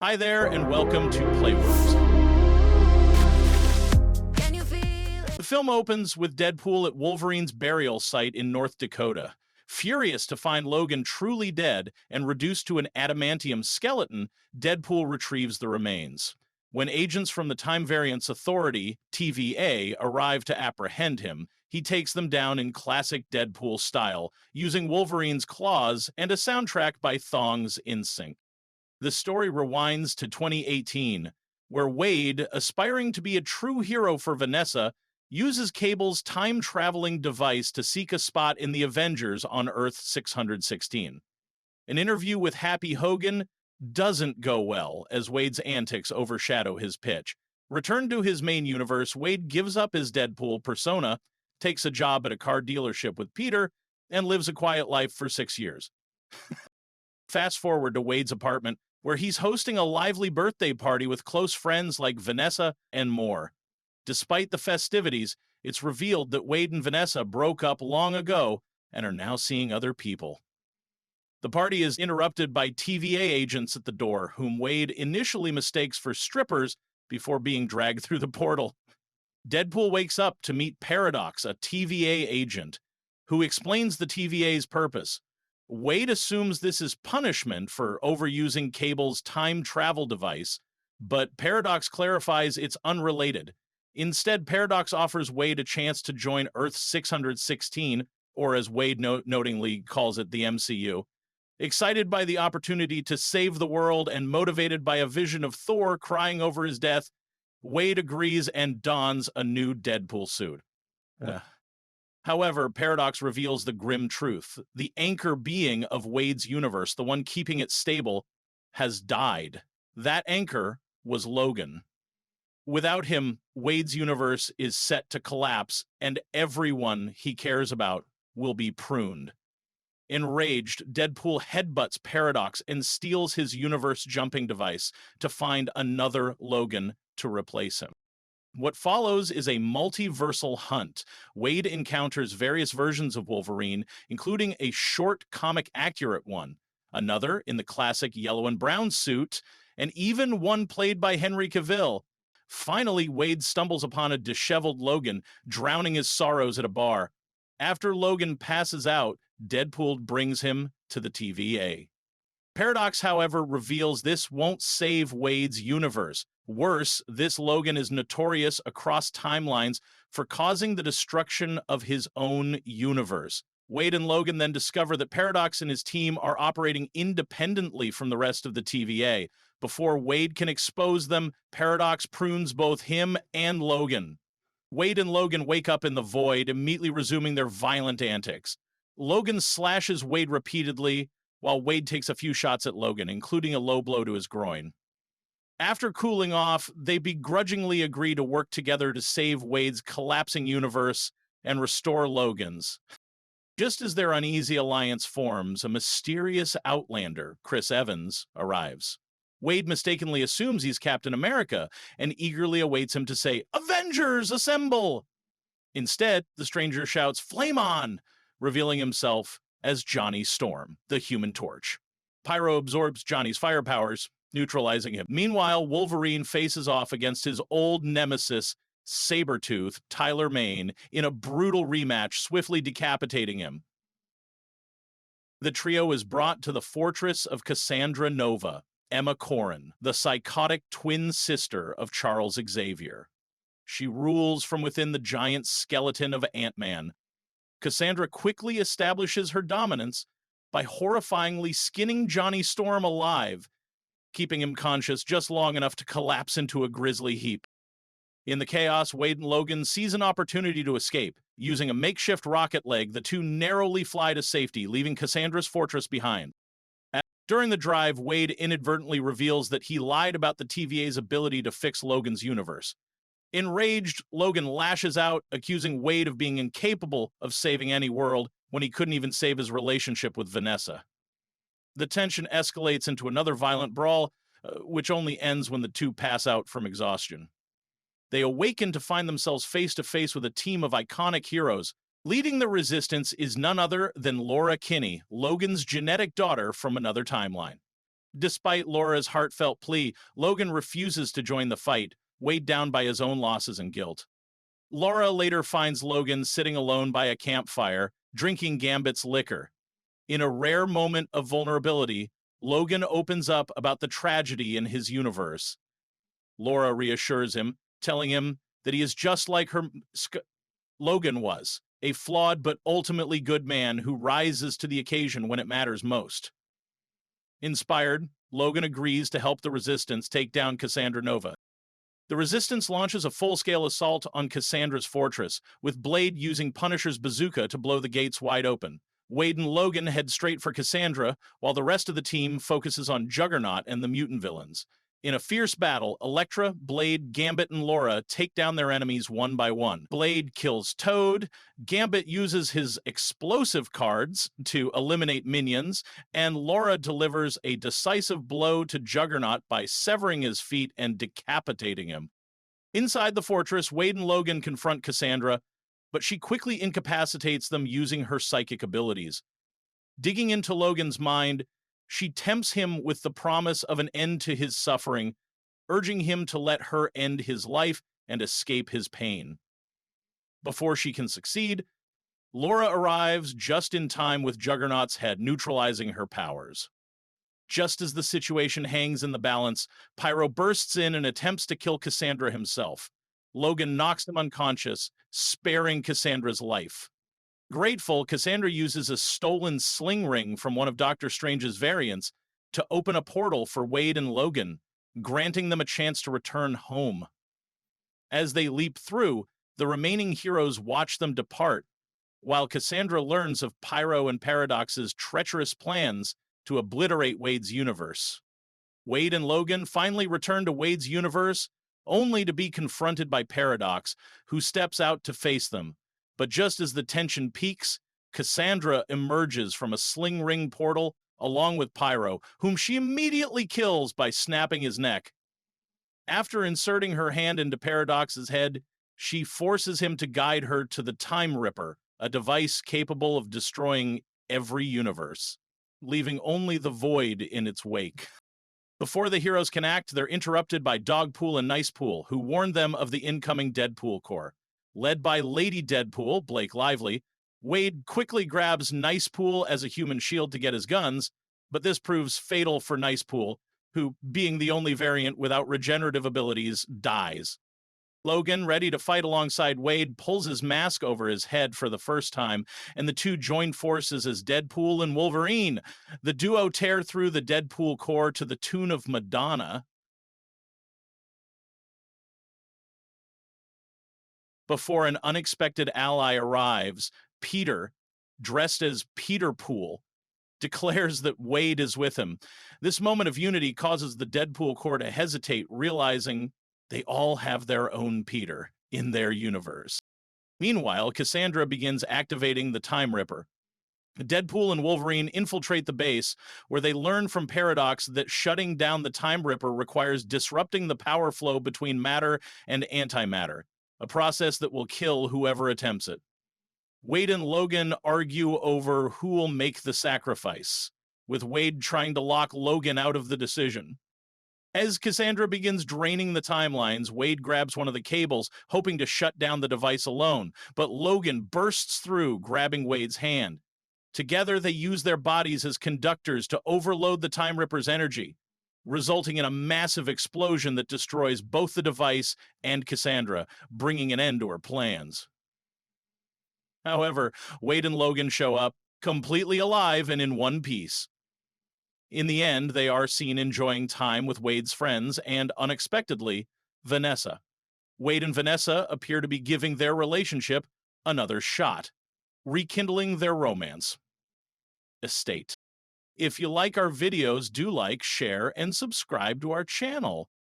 Hi there, and welcome to Playworms. The film opens with Deadpool at Wolverine's burial site in North Dakota. Furious to find Logan truly dead and reduced to an adamantium skeleton, Deadpool retrieves the remains. When agents from the Time Variance Authority, TVA, arrive to apprehend him, he takes them down in classic Deadpool style, using Wolverine's claws and a soundtrack by Thong's NSYNC. The story rewinds to 2018, where Wade, aspiring to be a true hero for Vanessa, uses Cable's time-traveling device to seek a spot in the Avengers on Earth 616. An interview with Happy Hogan doesn't go well as Wade's antics overshadow his pitch. Returned to his main universe, Wade gives up his Deadpool persona, takes a job at a car dealership with Peter, and lives a quiet life for 6 years. Fast forward to Wade's apartment, where he's hosting a lively birthday party with close friends like Vanessa and more. Despite the festivities, it's revealed that Wade and Vanessa broke up long ago and are now seeing other people. The party is interrupted by TVA agents at the door, whom Wade initially mistakes for strippers before being dragged through the portal. Deadpool wakes up to meet Paradox, a TVA agent, who explains the TVA's purpose. Wade assumes this is punishment for overusing Cable's time travel device, but Paradox clarifies it's unrelated. Instead, Paradox offers Wade a chance to join Earth 616, or as Wade notingly calls it, the MCU. Excited by the opportunity to save the world and motivated by a vision of Thor crying over his death, Wade agrees and dons a new Deadpool suit. However, Paradox reveals the grim truth. The anchor being of Wade's universe, the one keeping it stable, has died. That anchor was Logan. Without him, Wade's universe is set to collapse, and everyone he cares about will be pruned. Enraged, Deadpool headbutts Paradox and steals his universe-jumping device to find another Logan to replace him. What follows is a multiversal hunt. Wade encounters various versions of Wolverine, including a short comic-accurate one, another in the classic yellow and brown suit, and even one played by Henry Cavill. Finally, Wade stumbles upon a disheveled Logan, drowning his sorrows at a bar. After Logan passes out, Deadpool brings him to the TVA. Paradox, however, reveals this won't save Wade's universe. Worse, this Logan is notorious across timelines for causing the destruction of his own universe. Wade and Logan then discover that Paradox and his team are operating independently from the rest of the TVA. Before Wade can expose them, Paradox prunes both him and Logan. Wade and Logan wake up in the void, immediately resuming their violent antics. Logan slashes Wade repeatedly, while Wade takes a few shots at Logan, including a low blow to his groin. After cooling off, they begrudgingly agree to work together to save Wade's collapsing universe and restore Logan's. Just as their uneasy alliance forms, a mysterious outlander, Chris Evans, arrives. Wade mistakenly assumes he's Captain America and eagerly awaits him to say, "Avengers, assemble!" Instead, the stranger shouts, "Flame on!" revealing himself as Johnny Storm, the Human Torch. Pyro absorbs Johnny's fire powers, neutralizing him. Meanwhile, Wolverine faces off against his old nemesis, Sabretooth, Tyler Mane, in a brutal rematch, swiftly decapitating him. The trio is brought to the fortress of Cassandra Nova, Emma Corrin, the psychotic twin sister of Charles Xavier. She rules from within the giant skeleton of Ant-Man. Cassandra quickly establishes her dominance by horrifyingly skinning Johnny Storm alive, keeping him conscious just long enough to collapse into a grisly heap. In the chaos, Wade and Logan seize an opportunity to escape. Using a makeshift rocket leg, the two narrowly fly to safety, leaving Cassandra's fortress behind. During the drive, Wade inadvertently reveals that he lied about the TVA's ability to fix Logan's universe. Enraged, Logan lashes out, accusing Wade of being incapable of saving any world when he couldn't even save his relationship with Vanessa. The tension escalates into another violent brawl, which only ends when the two pass out from exhaustion. They awaken to find themselves face to face with a team of iconic heroes. Leading the resistance is none other than Laura Kinney, Logan's genetic daughter from another timeline. Despite Laura's heartfelt plea, Logan refuses to join the fight, weighed down by his own losses and guilt. Laura later finds Logan sitting alone by a campfire, drinking Gambit's liquor. In a rare moment of vulnerability, Logan opens up about the tragedy in his universe. Laura reassures him, telling him that he is just like Logan was, a flawed but ultimately good man who rises to the occasion when it matters most. Inspired, Logan agrees to help the Resistance take down Cassandra Nova. The Resistance launches a full-scale assault on Cassandra's fortress, with Blade using Punisher's bazooka to blow the gates wide open. Wade and Logan head straight for Cassandra, while the rest of the team focuses on Juggernaut and the mutant villains. In a fierce battle, Elektra, Blade, Gambit, and Laura take down their enemies one by one. Blade kills Toad, Gambit uses his explosive cards to eliminate minions, and Laura delivers a decisive blow to Juggernaut by severing his feet and decapitating him. Inside the fortress, Wade and Logan confront Cassandra, but she quickly incapacitates them using her psychic abilities. Digging into Logan's mind, she tempts him with the promise of an end to his suffering, urging him to let her end his life and escape his pain. Before she can succeed, Laura arrives just in time with Juggernaut's head neutralizing her powers. Just as the situation hangs in the balance, Pyro bursts in and attempts to kill Cassandra himself. Logan knocks him unconscious, sparing Cassandra's life. Grateful, Cassandra uses a stolen sling ring from one of Doctor Strange's variants to open a portal for Wade and Logan, granting them a chance to return home. As they leap through, the remaining heroes watch them depart, while Cassandra learns of Pyro and Paradox's treacherous plans to obliterate Wade's universe. Wade and Logan finally return to Wade's universe, only to be confronted by Paradox, who steps out to face them. But just as the tension peaks, Cassandra emerges from a sling ring portal along with Pyro, whom she immediately kills by snapping his neck. After inserting her hand into Paradox's head, she forces him to guide her to the Time Ripper, a device capable of destroying every universe, leaving only the void in its wake. Before the heroes can act, they're interrupted by Dogpool and Nicepool, who warn them of the incoming Deadpool Corps. Led by Lady Deadpool, Blake Lively, Wade quickly grabs Nicepool as a human shield to get his guns, but this proves fatal for Nicepool, who, being the only variant without regenerative abilities, dies. Logan, ready to fight alongside Wade, pulls his mask over his head for the first time, and the two join forces as Deadpool and Wolverine. The duo tear through the Deadpool Corps to the tune of Madonna. Before an unexpected ally arrives, Peter, dressed as Peter Pool, declares that Wade is with him. This moment of unity causes the Deadpool Corps to hesitate, realizing they all have their own Peter in their universe. Meanwhile, Cassandra begins activating the Time Ripper. Deadpool and Wolverine infiltrate the base, where they learn from Paradox that shutting down the Time Ripper requires disrupting the power flow between matter and antimatter, a process that will kill whoever attempts it. Wade and Logan argue over who will make the sacrifice, with Wade trying to lock Logan out of the decision. As Cassandra begins draining the timelines, Wade grabs one of the cables, hoping to shut down the device alone, but Logan bursts through, grabbing Wade's hand. Together, they use their bodies as conductors to overload the Time Ripper's energy, resulting in a massive explosion that destroys both the device and Cassandra, bringing an end to her plans. However, Wade and Logan show up, completely alive and in one piece. In the end, they are seen enjoying time with Wade's friends and, unexpectedly, Vanessa. Wade and Vanessa appear to be giving their relationship another shot, rekindling their romance. Estate. If you like our videos, do like, share, and subscribe to our channel.